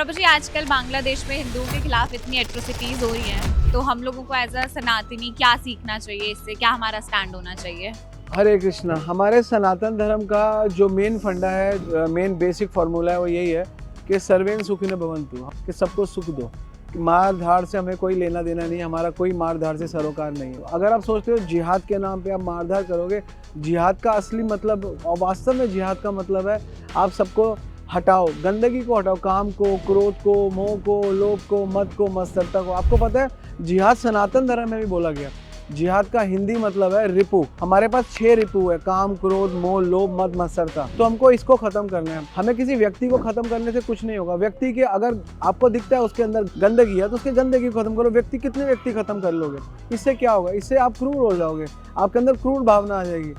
प्रभु जी, आजकल बांग्लादेश में हिंदुओं के खिलाफ इतनी एट्रोसिटीज हो रही हैं, तो हम लोगों को एज अ सनातनी क्या सीखना चाहिए इससे? क्या हमारा स्टैंड होना चाहिए? हरे कृष्णा। हमारे सनातन धर्म का जो मेन फंडा है, मेन बेसिक फार्मूला है, वो यही है कि सर्वेन सुखिनो भवन्तु, कि सबको सुख दो। मार धाड़ से हमें कोई लेना देना नहीं है, हमारा कोई मार धाड़ से सरोकार नहीं है। अगर आप सोचते हो जिहाद के नाम पे आप मार धाड़ करोगे, जिहाद का असली मतलब और वास्तव में जिहाद का मतलब है आप सबको हटाओ, गंदगी को हटाओ, काम को, क्रोध को, मोह को, लोभ को, मद को, मत्सरता को। आपको पता है जिहाद सनातन धर्म में भी बोला गया। जिहाद का हिंदी मतलब है रिपु। हमारे पास 6 रिपु है, काम, क्रोध, मोह, लोभ, मद, मत्सरता। तो हमको इसको खत्म करना है। हमें किसी व्यक्ति को खत्म करने से कुछ नहीं होगा। व्यक्ति के अगर आपको दिखता है उसके अंदर गंदगी है तो उसके गंदगी को खत्म करो। व्यक्ति कितने व्यक्ति खत्म कर लोगे? इससे क्या होगा? इससे आप क्रूर हो जाओगे, आपके अंदर क्रूर भावना आ जाएगी।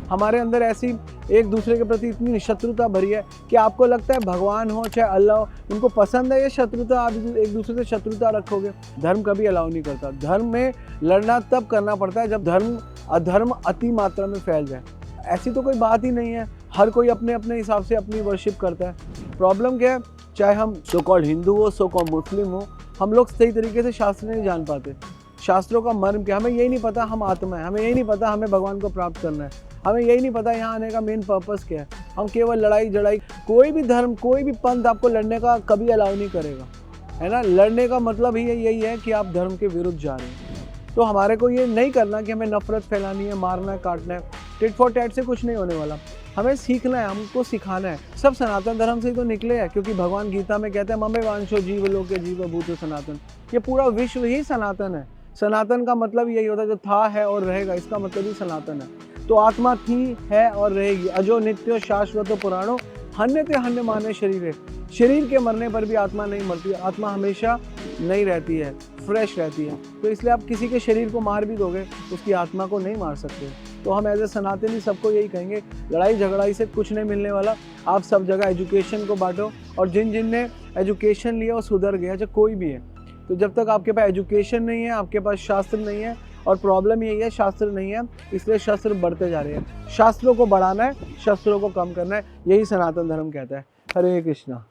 हमारे अंदर ऐसी एक दूसरे के प्रति इतनी शत्रुता भरी है कि आपको लगता है भगवान हो चाहे अल्लाह हो, उनको पसंद है ये शत्रुता, आप एक दूसरे से शत्रुता रखोगे। धर्म कभी अलाउ नहीं करता। धर्म में लड़ना तब करना पड़ता है जब अधर्म अति मात्रा में फैल जाए। ऐसी तो कोई बात ही नहीं है, हर कोई अपने अपने हिसाब से अपनी वर्शिप करता है। प्रॉब्लम क्या है, चाहे हम सो कॉल्ड हिंदू हो, सो कॉल्ड मुस्लिम हो, हम लोग सही तरीके से शास्त्र नहीं जान पाते। शास्त्रों का मर्म क्या, हमें यही नहीं पता हम आत्मा है, हमें यही नहीं पता हमें भगवान को प्राप्त करना है, हमें यही नहीं पता यहाँ आने का मेन पर्पस क्या है। हम केवल लड़ाई झड़ाई, कोई भी धर्म, कोई भी पंथ आपको लड़ने का कभी अलाउ नहीं करेगा, है ना। लड़ने का मतलब ही यही है कि आप धर्म के विरुद्ध जा रहे हैं। तो हमारे को ये नहीं करना कि हमें नफरत फैलानी है, मारना है, काटना है। टिट फॉर टैट से कुछ नहीं होने वाला। हमें सीखना है, हमको सिखाना है। सब सनातन धर्म से ही तो निकले हैं, क्योंकि भगवान गीता में कहते हैं ममे वांशो जीव लोके जीव भूत सनातन। ये पूरा विश्व ही सनातन है। सनातन का मतलब यही होता है जो था, है और रहेगा, इसका मतलब ही सनातन है। तो आत्मा थी, है और रहेगी। अजो नित्यो शाश्वतो पुराणो हन्यते हन्य माने शरीर है। शरीर के मरने पर भी आत्मा नहीं मरती, आत्मा हमेशा नहीं रहती है, फ्रेश रहती है। तो इसलिए आप किसी के शरीर को मार भी दोगे, उसकी आत्मा को नहीं मार सकते। तो हम एज ए सनातनी सबको यही कहेंगे, लड़ाई झगड़ाई से कुछ नहीं मिलने वाला। आप सब जगह एजुकेशन को बांटो, और जिन जिन ने एजुकेशन लिया वो सुधर गया, चाहे कोई भी है। तो जब तक आपके पास एजुकेशन नहीं है, आपके पास शास्त्र नहीं है, और प्रॉब्लम यही है शास्त्र नहीं है, इसलिए शस्त्र बढ़ते जा रहे हैं। शास्त्रों को बढ़ाना है, शस्त्रों को कम करना है, यही सनातन धर्म कहता है। हरे कृष्णा।